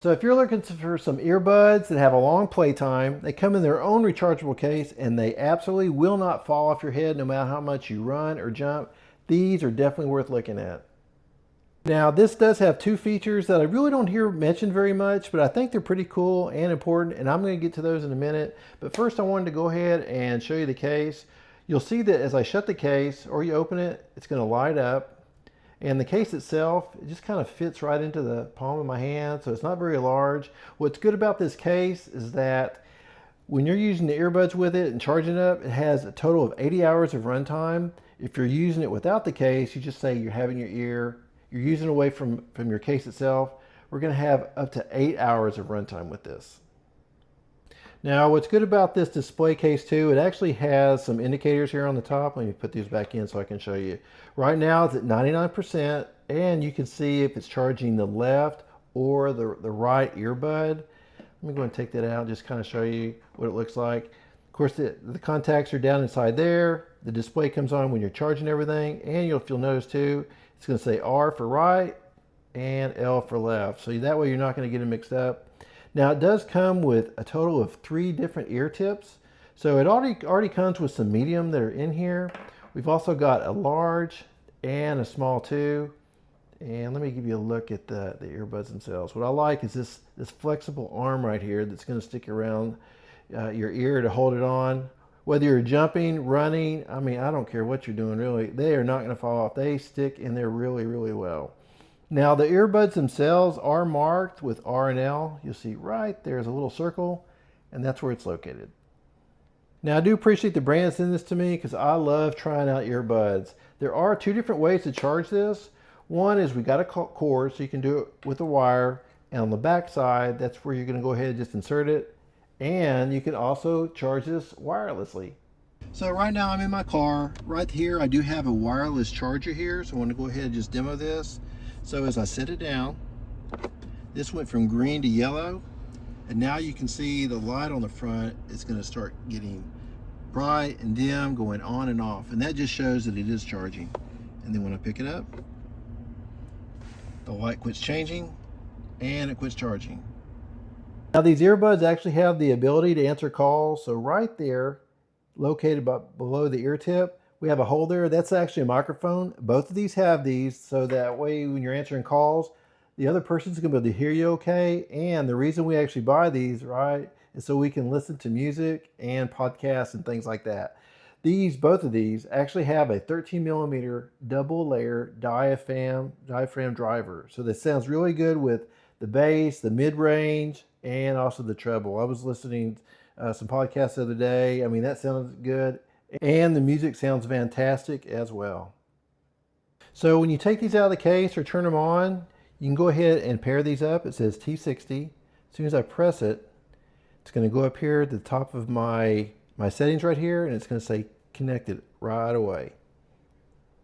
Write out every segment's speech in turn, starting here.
So if you're looking for some earbuds that have a long playtime, they come in their own rechargeable case and they absolutely will not fall off your head no matter how much you run or jump. These are definitely worth looking at. Now this does have two features that I really don't hear mentioned very much, but I think they're pretty cool and important, and I'm going to get to those in a minute. But first I wanted to go ahead and show you the case. You'll see that as I shut the case or you open it, it's going to light up. And the case itself, it just kind of fits right into the palm of my hand, so it's not very large. What's good about this case is that when you're using the earbuds with it and charging it up, it has a total of 80 hours of runtime. If you're using it without the case, you just say you're having your ear, you're using it away from your case itself, we're going to have up to 8 hours of runtime with this. Now, what's good about this display case too, it actually has some indicators here on the top. Let me put these back in so I can show you. Right now it's at 99%, and you can see if it's charging the left or the right earbud. Let me go and take that out and just kind of show you what it looks like. Of course, the contacts are down inside there. The display comes on when you're charging everything, and you'll notice too, it's going to say R for right and L for left. So that way you're not going to get them mixed up. Now it does come with a total of 3 different ear tips. So it already comes with some medium that are in here. We've also got a large and a small too. And let me give you a look at the earbuds themselves. What I like is this flexible arm right here that's going to stick around your ear to hold it on. Whether you're jumping, running, I mean, I don't care what you're doing really, they are not going to fall off. They stick in there really, really well. Now the earbuds themselves are marked with R and L. You'll see right there's a little circle, and that's where it's located. Now I do appreciate the brand sending this to me because I love trying out earbuds. There are 2 different ways to charge this. One is we got a cord, so you can do it with a wire, and on the back side, that's where you're going to go ahead and just insert it. And you can also charge this wirelessly. So right now I'm in my car. Right here I do have a wireless charger here, so I want to go ahead and just demo this. So as I set it down, this went from green to yellow, and now you can see the light on the front is going to start getting bright and dim, going on and off, and that just shows that it is charging. And then when I pick it up, the light quits changing and it quits charging. Now these earbuds actually have the ability to answer calls, so right there, located below the ear tip, we have a hole there. That's actually a microphone. Both of these have these, so that way when you're answering calls, the other person's going to be able to hear you okay. And the reason we actually buy these, right, is so we can listen to music and podcasts and things like that. Both of these actually have a 13 millimeter double layer diaphragm driver. So this sounds really good with the bass, the mid range, and also the treble. I was listening some podcasts the other day. I mean, that sounds good. And the music sounds fantastic as well. So when you take these out of the case or turn them on, you can go ahead and pair these up. It says T60. As soon as I press it, it's going to go up here at the top of my settings right here, and it's going to say connected right away.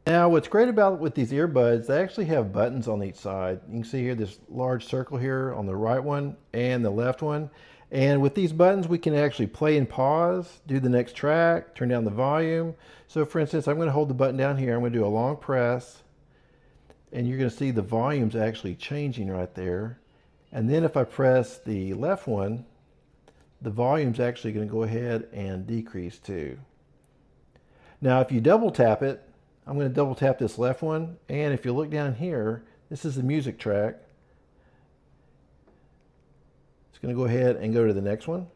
Now what's great about with these earbuds, they actually have buttons on each side. You can see here this large circle here on the right one and the left one. And with these buttons, we can actually play and pause, do the next track, turn down the volume. So for instance, I'm going to hold the button down here. I'm going to do a long press, and you're going to see the volume's actually changing right there. And then if I press the left one, the volume's actually going to go ahead and decrease too. Now if you double tap it, I'm going to double tap this left one, and if you look down here, this is the music track. It's going to go ahead and go to the next one.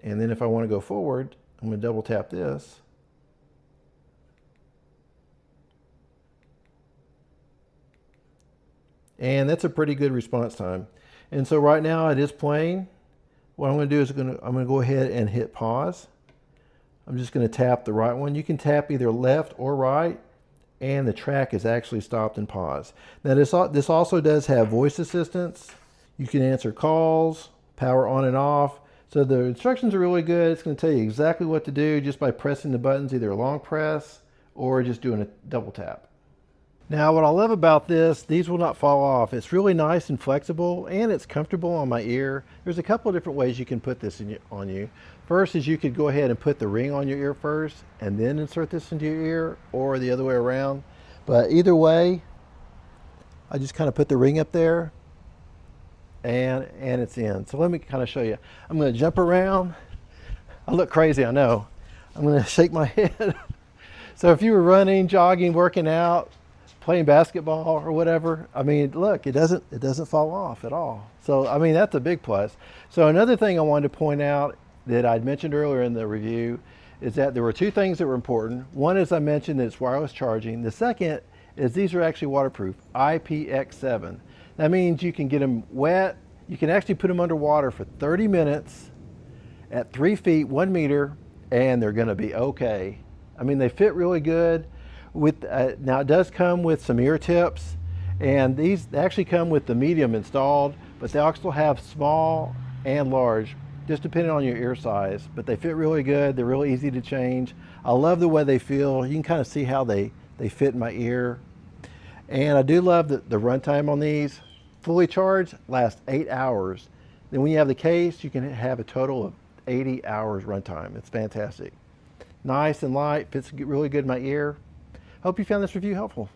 And then if I want to go forward, I'm going to double tap this. And that's a pretty good response time. And so right now it is playing. What I'm going to do is I'm going to go ahead and hit pause. I'm just going to tap the right one. You can tap either left or right, and the track is actually stopped and paused. Now this also does have voice assistance. You can answer calls, power on and off. So the instructions are really good. It's going to tell you exactly what to do just by pressing the buttons, either a long press or just doing a double tap. Now what I love about this, these will not fall off. It's really nice and flexible, and it's comfortable on my ear. There's a couple of different ways you can put this on you. First is you could go ahead and put the ring on your ear first and then insert this into your ear, or the other way around. But either way, I just kind of put the ring up there, and it's in. So let me kind of show you. I'm going to jump around. I look crazy, I know. I'm going to shake my head. So if you were running, jogging, working out, playing basketball or whatever, I mean, look, it doesn't fall off at all. So I mean, that's a big plus. So another thing I wanted to point out that I'd mentioned earlier in the review is that there were two things that were important. One, as I mentioned, that it's wireless charging. The second is these are actually waterproof, IPX7. That means you can get them wet. You can actually put them underwater for 30 minutes at 3 feet, 1 meter, and they're gonna be okay. I mean, they fit really good. Now it does come with some ear tips, and these actually come with the medium installed, but they also have small and large, just depending on your ear size. But they fit really good. They're really easy to change. I love the way they feel. You can kind of see how they fit in my ear. And I do love the runtime on these. Fully charged lasts 8 hours. Then when you have the case, you can have a total of 80 hours runtime. It's fantastic. Nice and light, fits really good in my ear. Hope you found this review helpful.